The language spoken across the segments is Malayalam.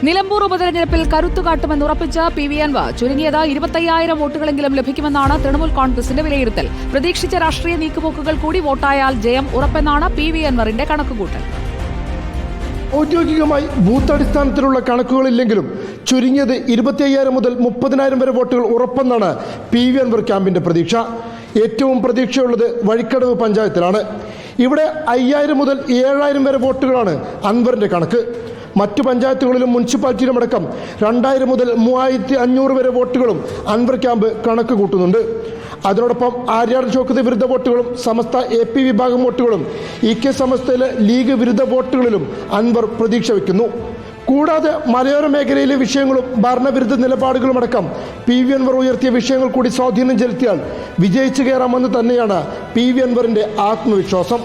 നിലമ്പൂർ ഉപതെരഞ്ഞെടുപ്പിൽ കരുത്തുകാട്ടുമെന്ന് ഉറപ്പിച്ച പി.വി. അൻവർ ചുരുങ്ങിയത് 25,000 വോട്ടുകളെങ്കിലും ലഭിക്കുമെന്നാണ് തൃണമൂൽ കോൺഗ്രസിന്റെ വിലയിരുത്തൽ. പ്രതീക്ഷിച്ച രാഷ്ട്രീയ നീക്കുപോക്കുകൾ കൂടി വോട്ടായാൽ ജയം ഉറപ്പെന്നാണ് പി.വി. അൻവറിന്റെ കണക്കുകൂട്ടൽ. ഔദ്യോഗികമായി ബൂത്ത് അടിസ്ഥാനത്തിലുള്ള കണക്കുകളില്ലെങ്കിലും ചുരുങ്ങിയത് 25,000 മുതൽ 30,000 വരെ വോട്ടുകൾ ഉറപ്പെന്നാണ് പി.വി. അൻവർ ക്യാമ്പിന്റെ പ്രതീക്ഷ. ഏറ്റവും പ്രതീക്ഷയുള്ളത് വഴിക്കടവ് പഞ്ചായത്തിലാണ്. ഇവിടെ 5,000 മുതൽ 7,000 വരെ വോട്ടുകളാണ് അൻവറിന്റെ കണക്ക്. മറ്റു പഞ്ചായത്തുകളിലും മുനിസിപ്പാലിറ്റിയിലുമടക്കം 2,000 മുതൽ 3,500 വരെ വോട്ടുകളും അൻവർ ക്യാമ്പ് കണക്ക് കൂട്ടുന്നുണ്ട്. അതിനോടൊപ്പം ആര്യാട് ഷൗക്കത്ത് വിരുദ്ധ വോട്ടുകളും സമസ്ത AP വിഭാഗം വോട്ടുകളും EK സമസ്തയിലെ ലീഗ് വിരുദ്ധ വോട്ടുകളിലും അൻവർ പ്രതീക്ഷ വയ്ക്കുന്നു. കൂടാതെ മലയോര മേഖലയിലെ വിഷയങ്ങളും ഭരണവിരുദ്ധ നിലപാടുകളുമടക്കം പി.വി. അൻവർ ഉയർത്തിയ വിഷയങ്ങൾ കൂടി സ്വാധീനം ചെലുത്തിയാൽ വിജയിച്ചു കയറാമെന്ന് തന്നെയാണ് പി.വി. അൻവറിന്റെ ആത്മവിശ്വാസം.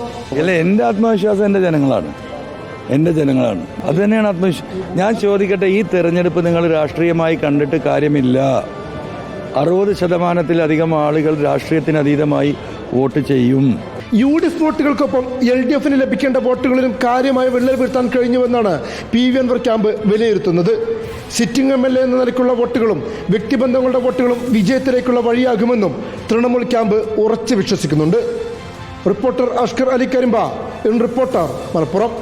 എൻ്റെ ആത്മവിശ്വാസം എൻ്റെ ജനങ്ങളാണ്. അത് തന്നെയാണ് ആത്മവിശ്വാസം. ഞാൻ ചോദിക്കട്ടെ, ഈ തെരഞ്ഞെടുപ്പ് നിങ്ങൾ രാഷ്ട്രീയമായി കണ്ടിട്ട് കാര്യമില്ല. 60% ആളുകൾ രാഷ്ട്രീയത്തിനതീതമായി വോട്ട് ചെയ്യും. UDF വോട്ടുകൾക്കൊപ്പം LDFന് ലഭിക്കേണ്ട വോട്ടുകളിലും കാര്യമായ വിള്ളൽ വീഴ്ത്താൻ കഴിഞ്ഞുവെന്നാണ് പി.വി. അൻവർ ക്യാമ്പ് വിലയിരുത്തുന്നത്. സിറ്റിംഗ് MLA എന്ന നിലയ്ക്കുള്ള വോട്ടുകളും വ്യക്തിബന്ധങ്ങളുടെ വോട്ടുകളും വിജയത്തിലേക്കുള്ള വഴിയാകുമെന്നും തൃണമൂൽ ക്യാമ്പ് ഉറച്ചു വിശ്വസിക്കുന്നുണ്ട്. Reporter Ashkar Ali Karimba, reporter Malappuram.